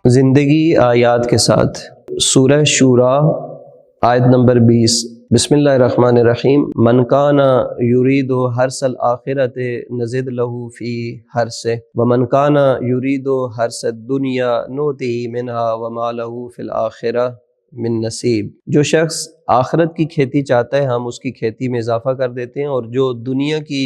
زندگی آیات کے ساتھ سورہ شورا آیت نمبر 20۔ بسم اللہ الرحمن الرحیم۔ من کان یرید حرث الآخرۃ نزد لہ فی حرثہ ومن کان یرید حرث الدنیا نؤتہ منہا وما لہ فی الآخرہ من نصیب۔ جو شخص آخرت کی کھیتی چاہتا ہے ہم اس کی کھیتی میں اضافہ کر دیتے ہیں، اور جو دنیا کی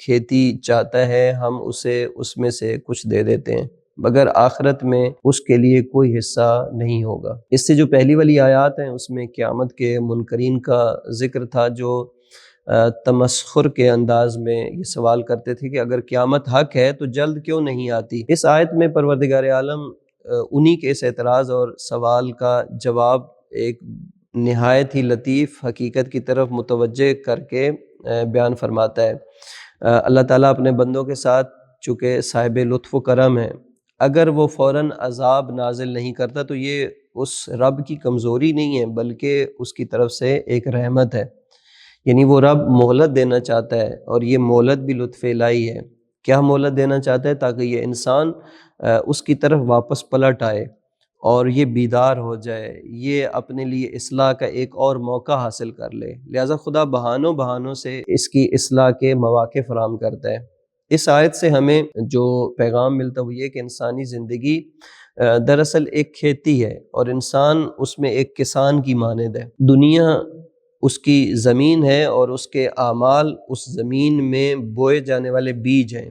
کھیتی چاہتا ہے ہم اسے اس میں سے کچھ دے دیتے ہیں، مگر آخرت میں اس کے لیے کوئی حصہ نہیں ہوگا۔ اس سے جو پہلی والی آیات ہیں اس میں قیامت کے منکرین کا ذکر تھا، جو تمسخر کے انداز میں یہ سوال کرتے تھے کہ اگر قیامت حق ہے تو جلد کیوں نہیں آتی۔ اس آیت میں پروردگار عالم انہی کے اس اعتراض اور سوال کا جواب ایک نہایت ہی لطیف حقیقت کی طرف متوجہ کر کے بیان فرماتا ہے۔ اللہ تعالیٰ اپنے بندوں کے ساتھ چونکہ صاحب لطف و کرم ہے، اگر وہ فوراً عذاب نازل نہیں کرتا تو یہ اس رب کی کمزوری نہیں ہے بلکہ اس کی طرف سے ایک رحمت ہے، یعنی وہ رب مہلت دینا چاہتا ہے، اور یہ مہلت بھی لطف الہی ہے۔ کیا مہلت دینا چاہتا ہے؟ تاکہ یہ انسان اس کی طرف واپس پلٹ آئے اور یہ بیدار ہو جائے، یہ اپنے لیے اصلاح کا ایک اور موقع حاصل کر لے۔ لہٰذا خدا بہانوں سے اس کی اصلاح کے مواقع فراہم کرتا ہے۔ اس آیت سے ہمیں جو پیغام ملتا ہے وہ یہ کہ انسانی زندگی دراصل ایک کھیتی ہے، اور انسان اس میں ایک کسان کی مانند ہے۔ دنیا اس کی زمین ہے اور اس کے اعمال اس زمین میں بوئے جانے والے بیج ہیں۔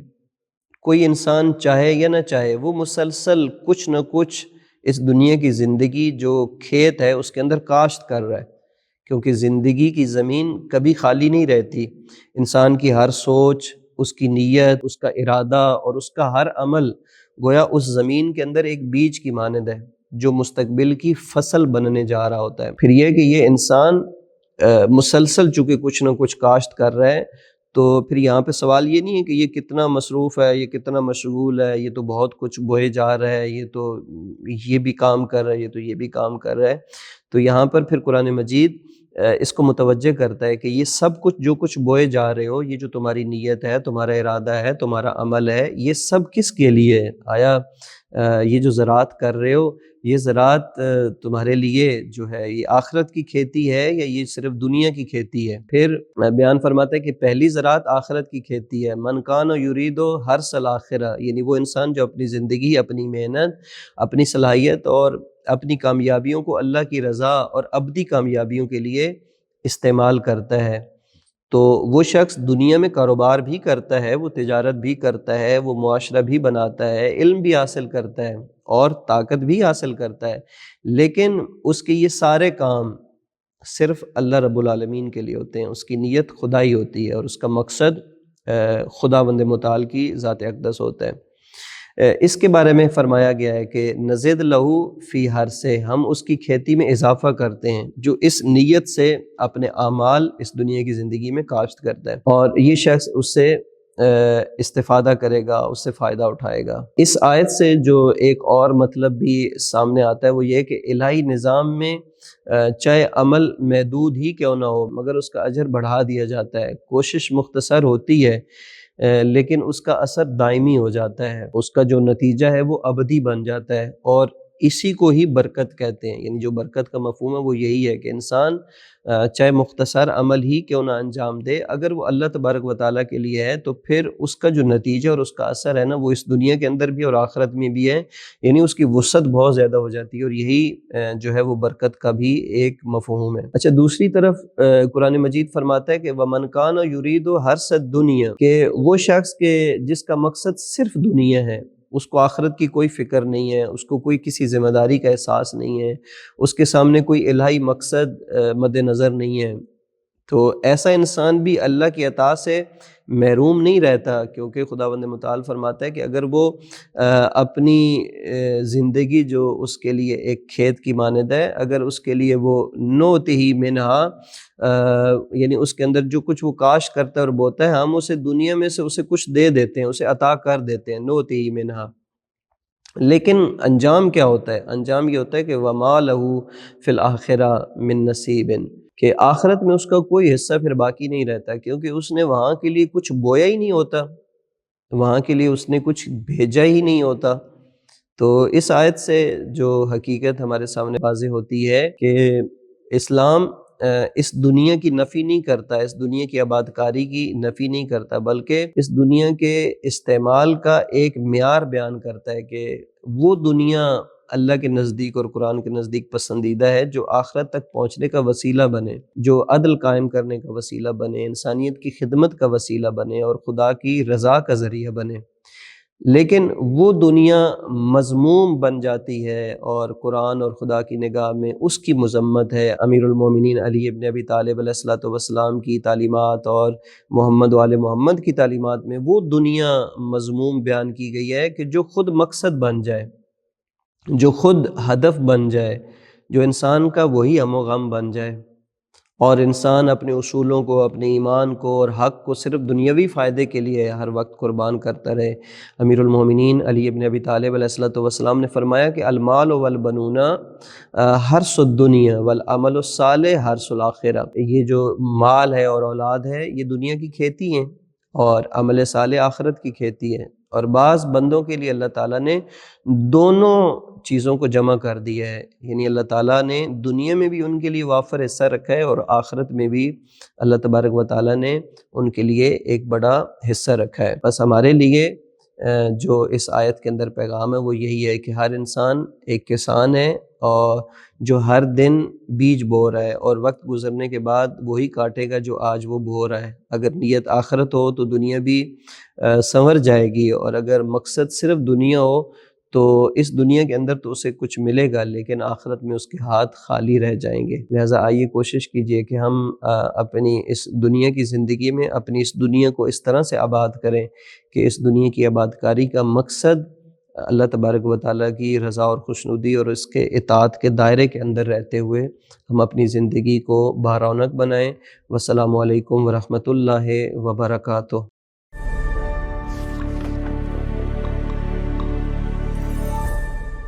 کوئی انسان چاہے یا نہ چاہے وہ مسلسل کچھ نہ کچھ اس دنیا کی زندگی جو کھیت ہے اس کے اندر کاشت کر رہا ہے، کیونکہ زندگی کی زمین کبھی خالی نہیں رہتی۔ انسان کی ہر سوچ، اس کی نیت، اس کا ارادہ اور اس کا ہر عمل گویا اس زمین کے اندر ایک بیج کی مانند ہے جو مستقبل کی فصل بننے جا رہا ہوتا ہے۔ پھر یہ کہ یہ انسان مسلسل چونکہ کچھ نہ کچھ کاشت کر رہا ہے، تو پھر یہاں پہ سوال یہ نہیں ہے کہ یہ کتنا مصروف ہے، یہ کتنا مشغول ہے، یہ تو بہت کچھ بوئے جا رہا ہے، یہ تو یہ بھی کام کر رہا ہے، یہ تو یہ بھی کام کر رہا ہے۔ تو یہاں پر پھر قرآن مجید اس کو متوجہ کرتا ہے کہ یہ سب کچھ جو کچھ بوئے جا رہے ہو، یہ جو تمہاری نیت ہے، تمہارا ارادہ ہے، تمہارا عمل ہے، یہ سب کس کے لیے ہے؟ آیا یہ جو زراعت کر رہے ہو، یہ زراعت تمہارے لیے جو ہے یہ آخرت کی کھیتی ہے یا یہ صرف دنیا کی کھیتی ہے؟ پھر بیان فرماتا ہے کہ پہلی زراعت آخرت کی کھیتی ہے۔ من کان یرید حرث الآخرہ، یعنی وہ انسان جو اپنی زندگی، اپنی محنت، اپنی صلاحیت اور اپنی کامیابیوں کو اللہ کی رضا اور ابدی کامیابیوں کے لیے استعمال کرتا ہے، تو وہ شخص دنیا میں کاروبار بھی کرتا ہے، وہ تجارت بھی کرتا ہے، وہ معاشرہ بھی بناتا ہے، علم بھی حاصل کرتا ہے اور طاقت بھی حاصل کرتا ہے، لیکن اس کے یہ سارے کام صرف اللہ رب العالمین کے لیے ہوتے ہیں۔ اس کی نیت خدائی ہوتی ہے اور اس کا مقصد خداوند متعال کی ذات اقدس ہوتا ہے۔ اس کے بارے میں فرمایا گیا ہے کہ نزد لہو فی حرثہ، ہم اس کی کھیتی میں اضافہ کرتے ہیں جو اس نیت سے اپنے اعمال اس دنیا کی زندگی میں کاشت کرتا ہے، اور یہ شخص اس سے استفادہ کرے گا، اس سے فائدہ اٹھائے گا۔ اس آیت سے جو ایک اور مطلب بھی سامنے آتا ہے وہ یہ کہ الہی نظام میں چاہے عمل محدود ہی کیوں نہ ہو مگر اس کا اجر بڑھا دیا جاتا ہے۔ کوشش مختصر ہوتی ہے لیکن اس کا اثر دائمی ہو جاتا ہے، اس کا جو نتیجہ ہے وہ ابدی بن جاتا ہے، اور اسی کو ہی برکت کہتے ہیں۔ یعنی جو برکت کا مفہوم ہے وہ یہی ہے کہ انسان چاہے مختصر عمل ہی کیوں نہ انجام دے، اگر وہ اللہ تبارک و تعالیٰ کے لیے ہے تو پھر اس کا جو نتیجہ اور اس کا اثر ہے نا وہ اس دنیا کے اندر بھی اور آخرت میں بھی ہے، یعنی اس کی وسعت بہت زیادہ ہو جاتی ہے، اور یہی جو ہے وہ برکت کا بھی ایک مفہوم ہے۔ اچھا، دوسری طرف قرآن مجید فرماتا ہے کہ وَمَنْ كَانَ يُرِيدُ حَرْثَ الدُّنْيَا، کہ وہ شخص کے جس کا مقصد صرف دنیا ہے، اس کو آخرت کی کوئی فکر نہیں ہے، اس کو کوئی کسی ذمہ داری کا احساس نہیں ہے، اس کے سامنے کوئی الہی مقصد مد نظر نہیں ہے، تو ایسا انسان بھی اللہ کی عطا سے محروم نہیں رہتا، کیونکہ خداوند متعال فرماتا ہے کہ اگر وہ اپنی زندگی جو اس کے لیے ایک کھیت کی مانند ہے، اگر اس کے لیے وہ نؤتہ منہا، یعنی اس کے اندر جو کچھ وہ کاشت کرتا ہے اور بوتا ہے، ہم اسے دنیا میں سے اسے کچھ دے دیتے ہیں، اسے عطا کر دیتے ہیں، نؤتہ منہا، لیکن انجام کیا ہوتا ہے؟ انجام یہ ہوتا ہے کہ وَمَا لَهُ فِي الْآخِرَةِ مِن نَصِيبٍ، کہ آخرت میں اس کا کوئی حصہ پھر باقی نہیں رہتا، کیونکہ اس نے وہاں کے لیے کچھ بویا ہی نہیں ہوتا، وہاں کے لیے اس نے کچھ بھیجا ہی نہیں ہوتا، تو اس آیت سے جو حقیقت ہمارے سامنے واضح ہوتی ہے کہ اسلام اس دنیا کی نفی نہیں کرتا، اس دنیا کی آباد کاری کی نفی نہیں کرتا، بلکہ اس دنیا کے استعمال کا ایک معیار بیان کرتا ہے کہ وہ دنیا اللہ کے نزدیک اور قرآن کے نزدیک پسندیدہ ہے جو آخرت تک پہنچنے کا وسیلہ بنے، جو عدل قائم کرنے کا وسیلہ بنے، انسانیت کی خدمت کا وسیلہ بنے اور خدا کی رضا کا ذریعہ بنے۔ لیکن وہ دنیا مذموم بن جاتی ہے اور قرآن اور خدا کی نگاہ میں اس کی مذمت ہے۔ امیر المومنین علی ابن ابی طالب علیہ الصلوۃ والسلام کی تعلیمات اور محمد و آل محمد کی تعلیمات میں وہ دنیا مذموم بیان کی گئی ہے کہ جو خود مقصد بن جائے، جو خود ہدف بن جائے، جو انسان کا وہی ہم و غم بن جائے اور انسان اپنے اصولوں کو، اپنے ایمان کو اور حق کو صرف دنیاوی فائدے کے لیے ہر وقت قربان کرتا رہے۔ امیر المومنین علی ابن ابی طالب علیہ الصلوۃ والسلام نے فرمایا کہ المال والبنون حرث الدنیا والعمل الصالح حرث الآخرہ، یہ جو مال ہے اور اولاد ہے یہ دنیا کی کھیتی ہیں اور عمل صالح آخرت کی کھیتی ہے۔ اور بعض بندوں کے لیے اللہ تعالیٰ نے دونوں چیزوں کو جمع کر دیا ہے، یعنی اللہ تعالیٰ نے دنیا میں بھی ان کے لیے وافر حصہ رکھا ہے اور آخرت میں بھی اللہ تبارک و تعالیٰ نے ان کے لیے ایک بڑا حصہ رکھا ہے۔ بس ہمارے لیے جو اس آیت کے اندر پیغام ہے وہ یہی ہے کہ ہر انسان ایک کسان ہے اور جو ہر دن بیج بو رہا ہے اور وقت گزرنے کے بعد وہی کاٹے گا جو آج وہ بو رہا ہے۔ اگر نیت آخرت ہو تو دنیا بھی سنور جائے گی، اور اگر مقصد صرف دنیا ہو تو اس دنیا کے اندر تو اسے کچھ ملے گا لیکن آخرت میں اس کے ہاتھ خالی رہ جائیں گے۔ لہٰذا آئیے کوشش کیجئے کہ ہم اپنی اس دنیا کی زندگی میں اپنی اس دنیا کو اس طرح سے آباد کریں کہ اس دنیا کی آباد کاری کا مقصد اللہ تبارک و تعالیٰ کی رضا اور خوشنودی اور اس کے اطاعت کے دائرے کے اندر رہتے ہوئے ہم اپنی زندگی کو بارونق بنائیں۔ والسلام علیکم ورحمۃ اللہ وبرکاتہ۔